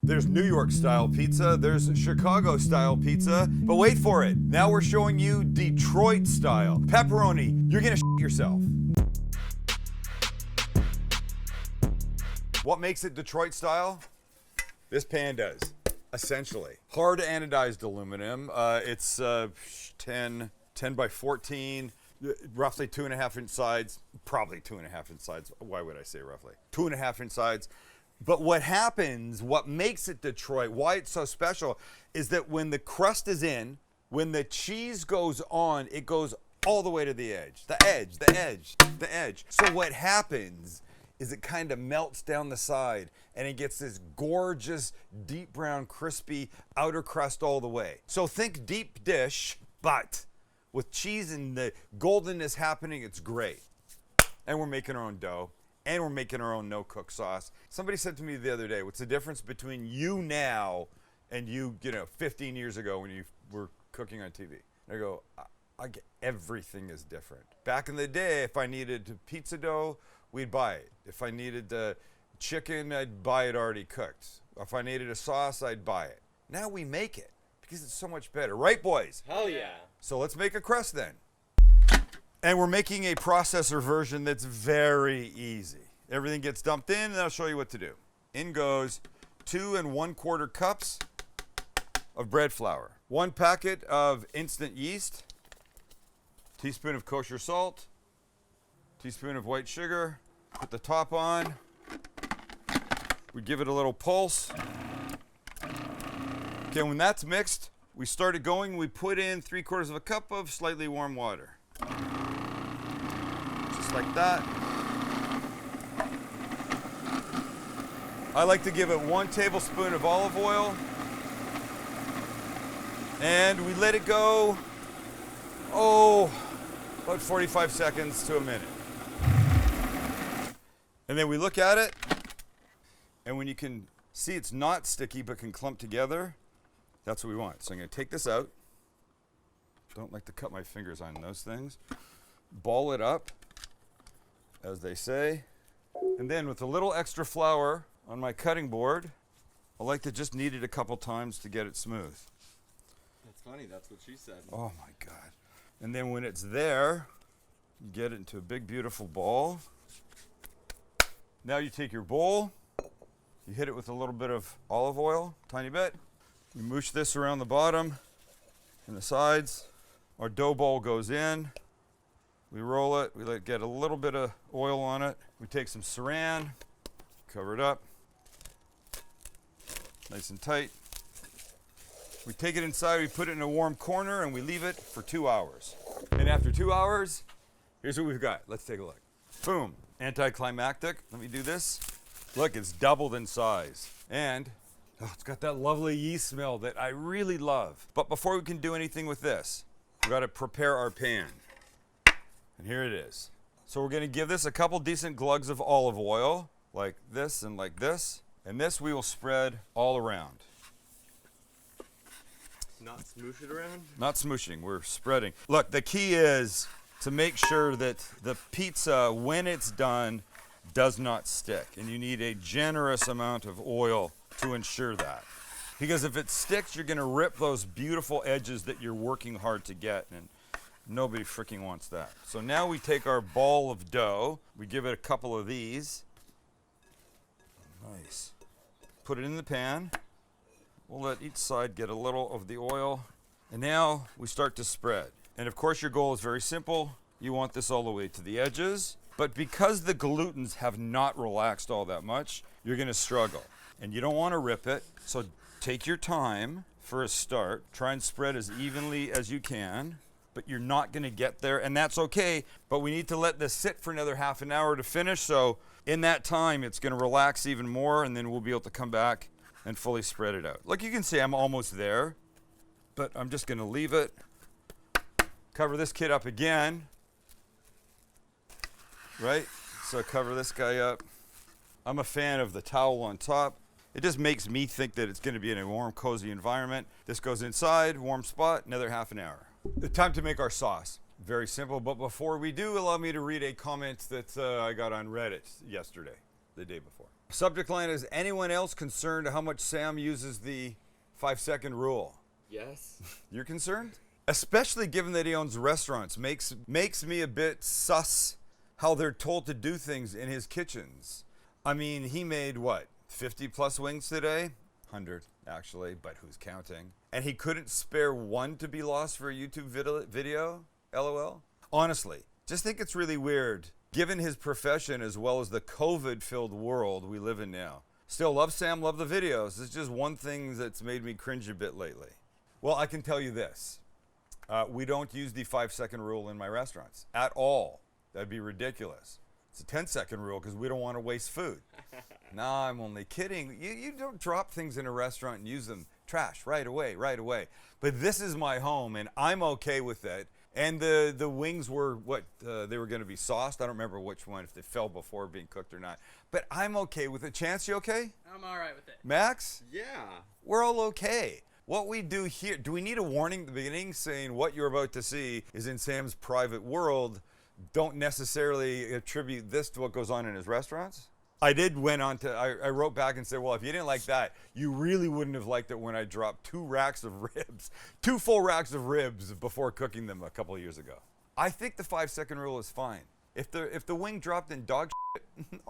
There's New York style pizza, there's Chicago style pizza, but wait for it. Now we're showing you Detroit style. Pepperoni, you're gonna shit yourself. What makes it Detroit style? This pan does, essentially. Hard anodized aluminum. It's 10 by 14, roughly 2.5 inch sides, probably 2.5 inch sides. Why would I say roughly? 2.5 inch sides. But what happens, what makes it Detroit, why it's so special, is that when the crust is in, when the cheese goes on, it goes all the way to the edge. The edge, the edge, the edge. So what happens is it kind of melts down the side and it gets this gorgeous, deep brown, crispy outer crust all the way. So think deep dish, but with cheese and the goldenness happening, it's great. And we're making our own dough. And we're making our own no-cook sauce. Somebody said to me the other day, what's the difference between you now and you 15 years ago when you were cooking on TV? And I go, everything is different. Back in the day, if I needed pizza dough, we'd buy it. If I needed chicken, I'd buy it already cooked. If I needed a sauce, I'd buy it. Now we make it because it's so much better. Right, boys? Hell yeah. So let's make a crust then. And we're making a processor version that's very easy. Everything gets dumped in, and I'll show you what to do. In goes 2 1/4 cups of bread flour, 1 packet of instant yeast, teaspoon of kosher salt, teaspoon of white sugar. Put the top on. We give it a little pulse. Okay, when that's mixed, we start it going. We put in 3/4 cup of slightly warm water. Just like that. I like to give it 1 tablespoon of olive oil. And we let it go, about 45 seconds to a minute. And then we look at it, and when you can see it's not sticky but can clump together, that's what we want. So I'm going to take this out. Don't like to cut my fingers on those things. Ball it up, as they say. And then with a little extra flour on my cutting board, I like to just knead it a couple times to get it smooth. That's funny, that's what she said. Oh my God. And then when it's there, you get it into a big, beautiful ball. Now you take your bowl, you hit it with a little bit of olive oil, tiny bit. You moosh this around the bottom and the sides. Our dough ball goes in. We roll it, we let it get a little bit of oil on it. We take some saran, cover it up, nice and tight. We take it inside, we put it in a warm corner, and we leave it for 2 hours. And after 2 hours, here's what we've got. Let's take a look. Boom, anticlimactic. Let me do this. Look, it's doubled in size. And it's got that lovely yeast smell that I really love. But before we can do anything with this, we've got to prepare our pan. And here it is. So we're going to give this a couple decent glugs of olive oil, like this and like this. And this we will spread all around. Not smoosh it around? Not smooshing, we're spreading. Look, the key is to make sure that the pizza, when it's done, does not stick. And you need a generous amount of oil to ensure that. Because if it sticks, you're going to rip those beautiful edges that you're working hard to get. And nobody freaking wants that. So now we take our ball of dough, we give it a couple of these. Nice. Put it in the pan. We'll let each side get a little of the oil. And now we start to spread. And of course your goal is very simple. You want this all the way to the edges. But because the glutens have not relaxed all that much, you're going to struggle. And you don't want to rip it. So take your time for a start. Try and spread as evenly as you can. But you're not going to get there, and that's okay. But we need to let this sit for another half an hour to finish. So in that time, it's going to relax even more, and then we'll be able to come back and fully spread it out. Look, you can see I'm almost there, but I'm just going to leave it. Cover this kid up again. Right? So cover this guy up. I'm a fan of the towel on top. It just makes me think that it's going to be in a warm, cozy environment. This goes inside, warm spot, another half an hour. The time to make our sauce. Very simple, but before we do, allow me to read a comment that I got on Reddit yesterday, the day before. Subject line is, anyone else concerned how much Sam uses the 5-second rule? Yes. You're concerned? Especially given that he owns restaurants. Makes me a bit sus how they're told to do things in his kitchens. I mean, he made what, 50 plus wings today? 100 actually, but who's counting? And he couldn't spare one to be lost for a YouTube video? LOL. Honestly, just think it's really weird given his profession as well as the COVID-filled world we live in now. Still love Sam, love the videos. It's just one thing that's made me cringe a bit lately. Well, I can tell you this. We don't use the 5-second rule in my restaurants at all. That'd be ridiculous. It's a 10-second rule because we don't want to waste food. Nah, I'm only kidding. You don't drop things in a restaurant and use them trash right away. But this is my home, and I'm okay with that. And the wings were what? They were going to be sauced. I don't remember which one, if they fell before being cooked or not. But I'm okay with it. Chance, you okay? I'm all right with it. Max? Yeah. We're all okay. What we do here, do we need a warning at the beginning saying what you're about to see is in Sam's private world? Don't necessarily attribute this to what goes on in his restaurants? I wrote back and said, well, if you didn't like that, you really wouldn't have liked it when I dropped 2 full racks of ribs before cooking them a couple of years ago. I think the 5-second rule is fine. If the wing dropped in dog shit,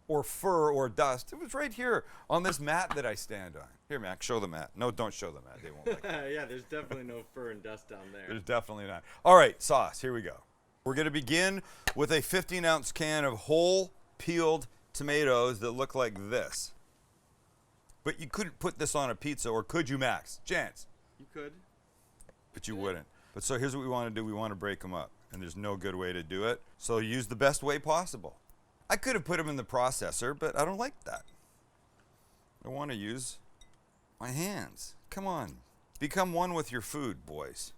or fur or dust, it was right here on this mat that I stand on. Here, Max, show the mat. No, don't show the mat. They won't like it. Yeah, there's definitely no fur and dust down there. There's definitely not. All right, sauce. Here we go. We're going to begin with a 15-ounce can of whole peeled tomatoes that look like this. But you couldn't put this on a pizza, or could you, Max? Chance. You could. But you wouldn't. But so here's what we want to do. We want to break them up, and there's no good way to do it. So use the best way possible. I could have put them in the processor, but I don't like that. I want to use my hands. Come on. Become one with your food, boys.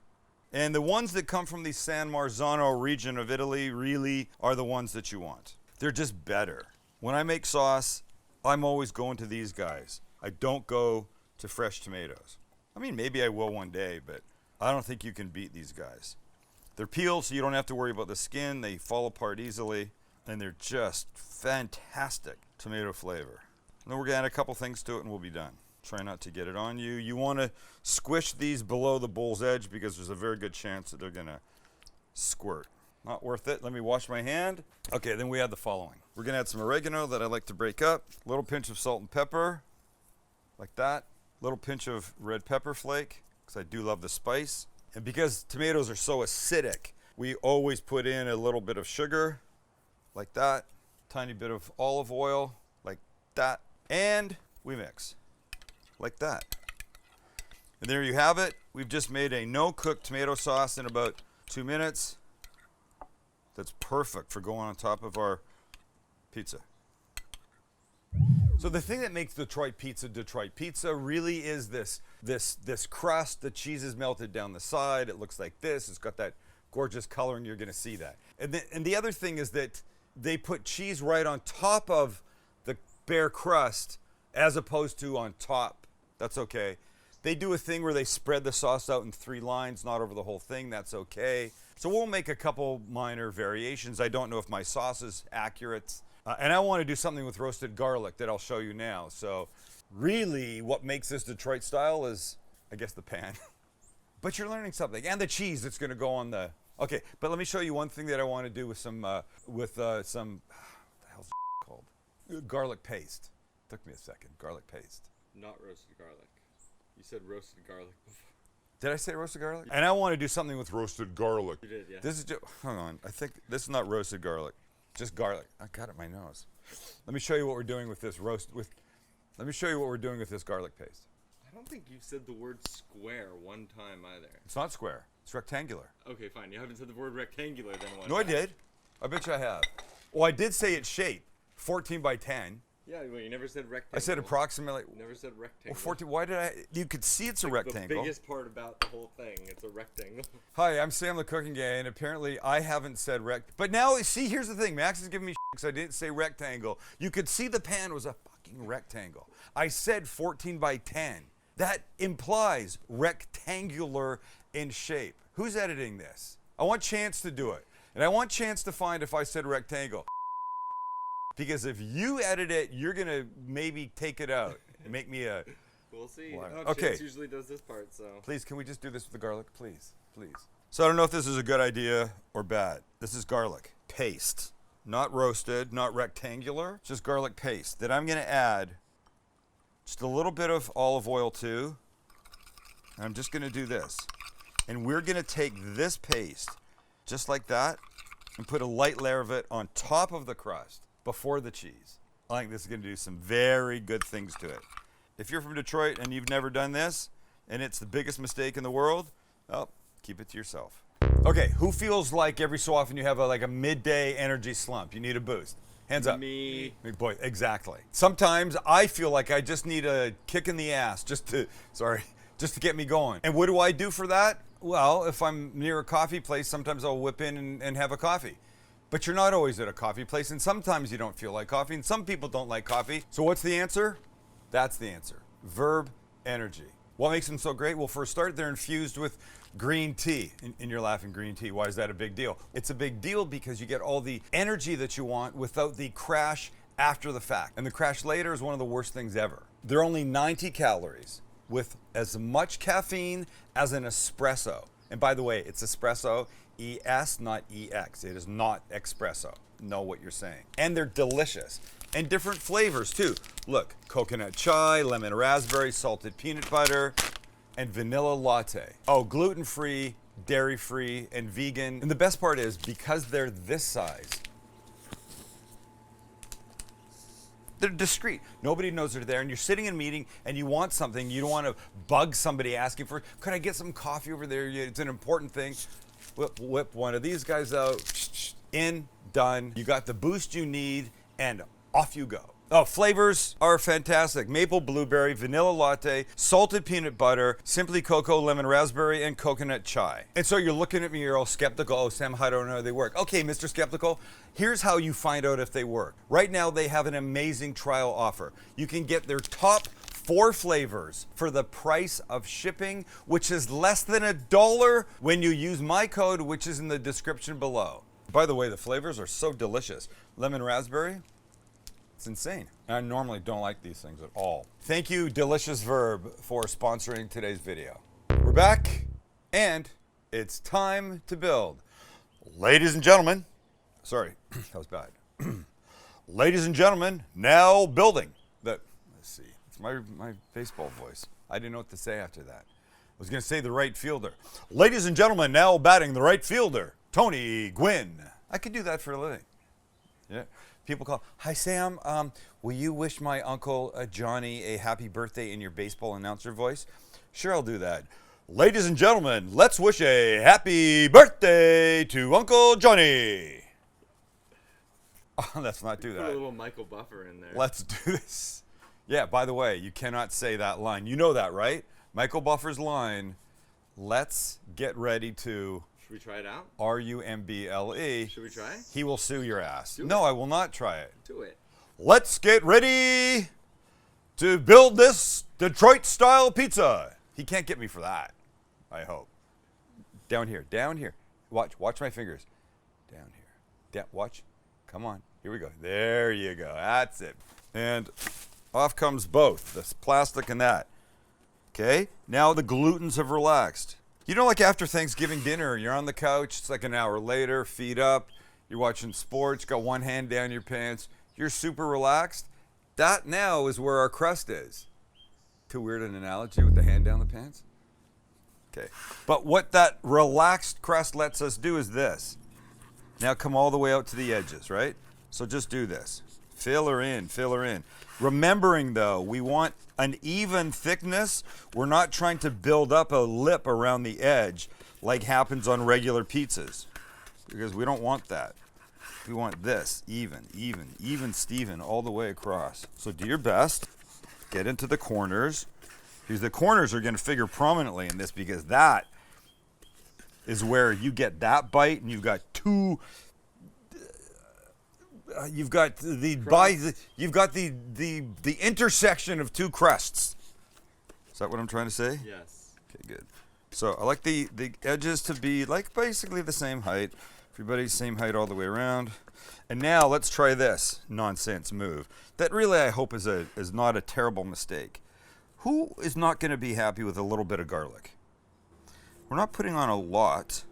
And the ones that come from the San Marzano region of Italy really are the ones that you want. They're just better. When I make sauce, I'm always going to these guys. I don't go to fresh tomatoes. I mean, maybe I will one day, but I don't think you can beat these guys. They're peeled, so you don't have to worry about the skin. They fall apart easily, and they're just fantastic tomato flavor. And then we're going to add a couple things to it, and we'll be done. Try not to get it on you. You want to squish these below the bowl's edge because there's a very good chance that they're going to squirt. Not worth it. Let me wash my hand. Okay, then we add the following. We're going to add some oregano that I like to break up. A little pinch of salt and pepper, like that. A little pinch of red pepper flake, because I do love the spice. And because tomatoes are so acidic, we always put in a little bit of sugar, like that. Tiny bit of olive oil, like that. And we mix, like that. And there you have it. We've just made a no-cook tomato sauce in about 2 minutes. That's perfect for going on top of our pizza. So the thing that makes Detroit pizza really is this crust. The cheese is melted down the side. It looks like this. It's got that gorgeous color, and you're going to see that. And the other thing is that they put cheese right on top of the bare crust as opposed to on top. That's okay. They do a thing where they spread the sauce out in 3 lines, not over the whole thing. That's okay. So we'll make a couple minor variations. I don't know if my sauce is accurate. And I want to do something with roasted garlic that I'll show you now. So really what makes this Detroit style is, I guess, the pan. But you're learning something. And the cheese that's going to go on the... Okay, but let me show you one thing that I want to do with some what the hell's it called? Garlic paste. Took me a second. Garlic paste. Not roasted garlic. You said roasted garlic before. Did I say roasted garlic? And I want to do something with roasted garlic. You did, yeah. This is just, hang on. I think this is not roasted garlic. Just garlic. I got it in my nose. Let me show you what we're doing with this let me show you what we're doing with this garlic paste. I don't think you've said the word square one time either. It's not square. It's rectangular. Okay, fine. You haven't said the word rectangular then one No, time. I did. I bet you I have. Well, I did say its shape. 14 by 10. Yeah, well, you never said rectangle. I said approximately. You never said rectangle. Well, 14. Why did I? You could see it's a rectangle. The biggest part about the whole thing, it's a rectangle. Hi, I'm Sam the Cooking Guy, and apparently I haven't said But now, see, here's the thing. Max is giving me because I didn't say rectangle. You could see the pan was a fucking rectangle. I said 14 by 10. That implies rectangular in shape. Who's editing this? I want Chance to do it. And I want Chance to find if I said rectangle. Because if you edit it, you're going to maybe take it out and make me a... We'll see. Wow. Oh, Okay. Chase usually does this part, so. Please, can we just do this with the garlic? Please, please. So I don't know if this is a good idea or bad. This is garlic paste. Not roasted, not rectangular, just garlic paste that I'm going to add just a little bit of olive oil to. I'm just going to do this. And we're going to take this paste, just like that, and put a light layer of it on top of the crust before the cheese. I think this is going to do some very good things to it. If you're from Detroit and you've never done this, and it's the biggest mistake in the world, well, keep it to yourself. Okay, who feels like every so often you have a midday energy slump? You need a boost. Hands up. Me. Boy, exactly. Sometimes I feel like I just need a kick in the ass just to get me going. And what do I do for that? Well, if I'm near a coffee place, sometimes I'll whip in and have a coffee. But you're not always at a coffee place, and sometimes you don't feel like coffee, and some people don't like coffee. So what's the answer? That's the answer. Verb Energy. What makes them so great? Well, for a start, they're infused with green tea. And you're laughing, green tea. Why is that a big deal? It's a big deal because you get all the energy that you want without the crash after the fact. And the crash later is one of the worst things ever. They're only 90 calories with as much caffeine as an espresso. And by the way, it's espresso, ES, not EX. It is not espresso. Know what you're saying. And they're delicious. And different flavors too. Look, coconut chai, lemon raspberry, salted peanut butter, and vanilla latte. Oh, gluten-free, dairy-free, and vegan. And the best part is, because they're this size, they're discreet. Nobody knows they're there, and you're sitting in a meeting and you want something. You don't want to bug somebody asking for, could I get some coffee over there? It's an important thing. Whip one of these guys out. In, done. You got the boost you need, and off you go. Oh, flavors are fantastic. Maple blueberry, vanilla latte, salted peanut butter, simply cocoa, lemon raspberry, and coconut chai. And so you're looking at me, you're all skeptical. Oh, Sam, I don't know how they work. Okay, Mr. Skeptical, here's how you find out if they work. Right now, they have an amazing trial offer. You can get their top 4 flavors for the price of shipping, which is less than $1 when you use my code, which is in the description below. By the way, the flavors are so delicious. Lemon raspberry, it's insane. I normally don't like these things at all. Thank you, Delicious Verb, for sponsoring today's video. We're back, and it's time to build. Ladies and gentlemen, sorry, that was bad. Ladies and gentlemen, now building. Let's see, it's my baseball voice. I didn't know what to say after that. I was going to say the right fielder. Ladies and gentlemen, now batting the right fielder, Tony Gwynn. I could do that for a living. Yeah. People call, hi Sam, will you wish my uncle Johnny a happy birthday in your baseball announcer voice? Sure, I'll do that. Ladies and gentlemen, let's wish a happy birthday to Uncle Johnny. Oh, let's not do that. Put a little Michael Buffer in there. Let's do this. Yeah, by the way, you cannot say that line. You know that, right? Michael Buffer's line, let's get ready to... Should we try it out? R-U-M-B-L-E. Should we try? He will sue your ass. Do No, it. I will not try it. Do it. Let's get ready to build this Detroit-style pizza. He can't get me for that, I hope. Down here, down here. Watch my fingers. Down here. Watch. Come on. Here we go. There you go. That's it. And off comes both, this plastic and that. Okay? Now the glutens have relaxed. You know, like after Thanksgiving dinner, you're on the couch, it's like an hour later, feet up, you're watching sports, got one hand down your pants, you're super relaxed. That now is where our crust is. Too weird an analogy with the hand down the pants? Okay. But what that relaxed crust lets us do is this. Now come all the way out to the edges, right? So just do this. Fill her in, fill her in. Remembering though, we want an even thickness. We're not trying to build up a lip around the edge like happens on regular pizzas, because we don't want that. We want this, even Steven all the way across. So do your best, get into the corners, because the corners are gonna figure prominently in this, because that is where you get that bite and you've got two you've got the intersection of two crusts. Is that what I'm trying to say? Yes. Okay, good. So I like the edges to be like basically the same height. Everybody same height all the way around. And now let's try this nonsense move. That really I hope is not a terrible mistake. Who is not going to be happy with a little bit of garlic? We're not putting on a lot.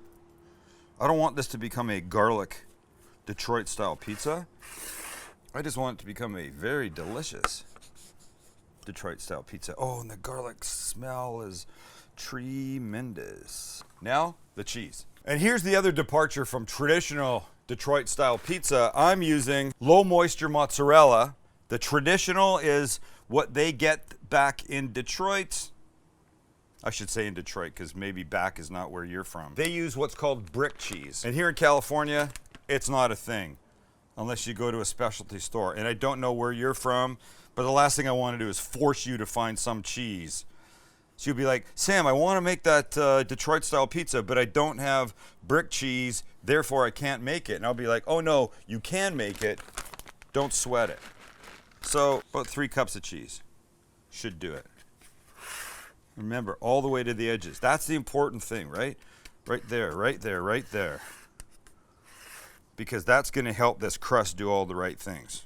I don't want this to become a garlic Detroit style pizza. I just want it to become a very delicious Detroit style pizza. Oh, and the garlic smell is tremendous. Now, the cheese. And here's the other departure from traditional Detroit style pizza. I'm using low moisture mozzarella. The traditional is what they get back in Detroit. I should say in Detroit because maybe back is not where you're from. They use what's called brick cheese. And here in California, it's not a thing unless you go to a specialty store. And I don't know where you're from, but the last thing I want to do is force you to find some cheese. So you'll be like, Sam, I want to make that Detroit style pizza, but I don't have brick cheese, therefore I can't make it. And I'll be like, oh no, you can make it. Don't sweat it. So about 3 cups of cheese should do it. Remember, all the way to the edges. That's the important thing, right? Right there, right there, right there. Because that's going to help this crust do all the right things.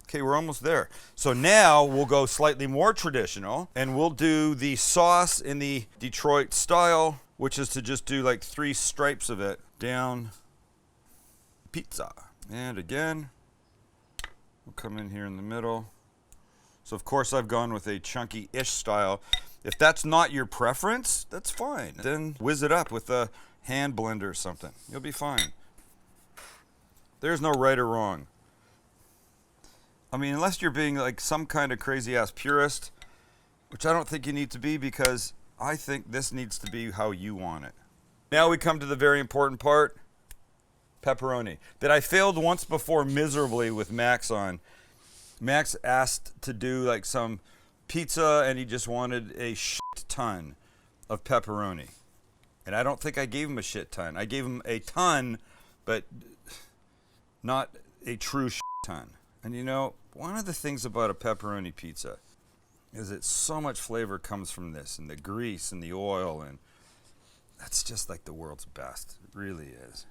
Okay, we're almost there. So now we'll go slightly more traditional, and we'll do the sauce in the Detroit style, which is to just do like 3 stripes of it down pizza. And again, we'll come in here in the middle. So of course I've gone with a chunky-ish style. If that's not your preference, that's fine. Then whiz it up with a hand blender or something. You'll be fine. There's no right or wrong. I mean, unless you're being like some kind of crazy-ass purist, which I don't think you need to be because I think this needs to be how you want it. Now we come to the very important part, pepperoni. That I failed once before miserably with Max on. Max asked to do like some pizza and he just wanted a shit ton of pepperoni. And I don't think I gave him a shit ton. I gave him a ton, but not a true shit ton. And you know, one of the things about a pepperoni pizza is that so much flavor comes from this and the grease and the oil, and that's just like the world's best. It really is.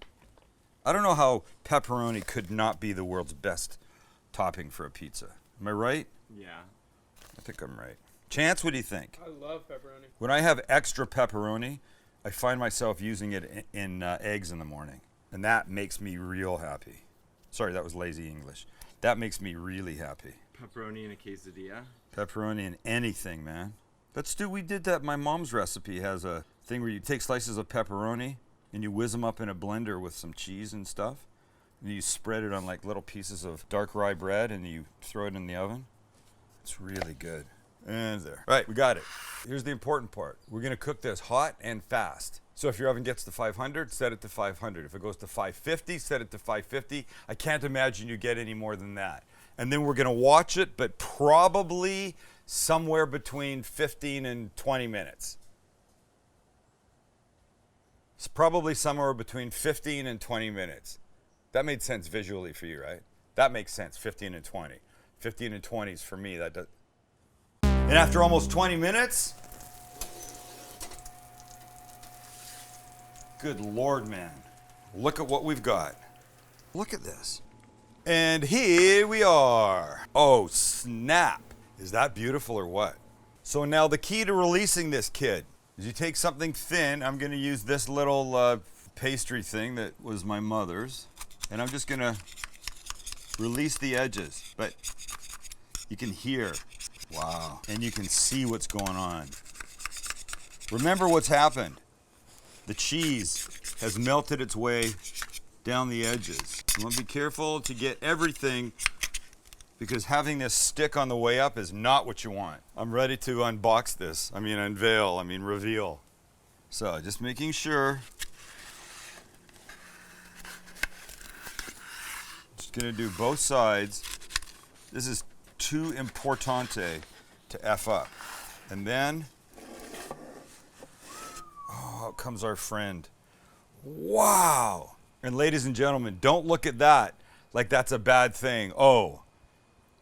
I don't know how pepperoni could not be the world's best topping for a pizza. Am I right? Yeah. I think I'm right. Chance, what do you think? I love pepperoni. When I have extra pepperoni, I find myself using it in eggs in the morning. And that makes me real happy. Sorry, that was lazy English. That makes me really happy. Pepperoni in a quesadilla. Pepperoni in anything, man. We did that. My mom's recipe has a thing where you take slices of pepperoni and you whiz them up in a blender with some cheese and stuff. And you spread it on like little pieces of dark rye bread and you throw it in the oven. It's really good. And there. Right, we got it. Here's the important part. We're gonna cook this hot and fast. So if your oven gets to 500, set it to 500. If it goes to 550, set it to 550. I can't imagine you get any more than that. And then we're gonna watch it, but probably somewhere between 15 and 20 minutes. It's probably somewhere between 15 and 20 minutes. That made sense visually for you, right? That makes sense, 15 and 20. 15 and 20 is for me, that does. And after almost 20 minutes, good Lord, man. Look at what we've got. Look at this. And here we are. Oh, snap. Is that beautiful or what? So now the key to releasing this kid is you take something thin. I'm going to use this little pastry thing that was my mother's. And I'm just going to release the edges. But you can hear. Wow. And you can see what's going on. Remember what's happened. The cheese has melted its way down the edges. You want to be careful to get everything because having this stick on the way up is not what you want. I'm ready to unbox this. Reveal. So just making sure. Just gonna do both sides. This is too importante to F up. And then, oh, out comes our friend. Wow. And ladies and gentlemen, don't look at that like that's a bad thing. Oh,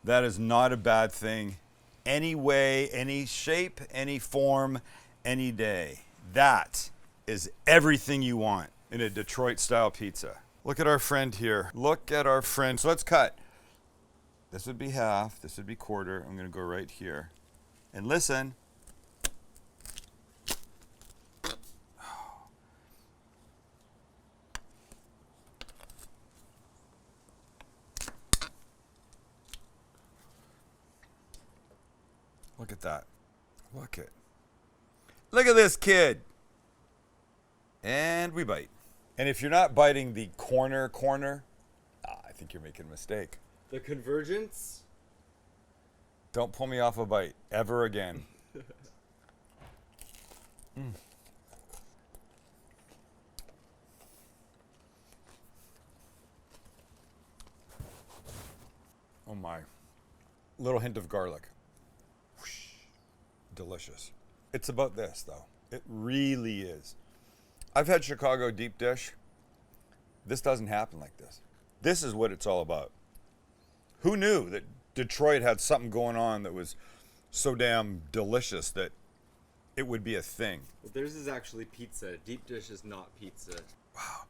that is not a bad thing. Any way, any shape, any form, any day. That is everything you want in a Detroit style pizza. Look at our friend here. Look at our friend. So let's cut. This would be half. This would be quarter. I'm going to go right here. And listen. Look at that. Look at this kid. And we bite. And if you're not biting the corner, I think you're making a mistake. The convergence? Don't pull me off a bite ever again. Oh my. Little hint of garlic. Whoosh. Delicious. It's about this, though. It really is. I've had Chicago deep dish. This doesn't happen like this. This is what it's all about. Who knew that Detroit had something going on that was so damn delicious that it would be a thing? Well, theirs is actually pizza. Deep dish is not pizza. Wow.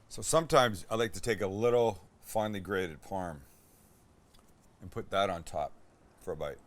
So sometimes I like to take a little finely grated parm and put that on top for a bite.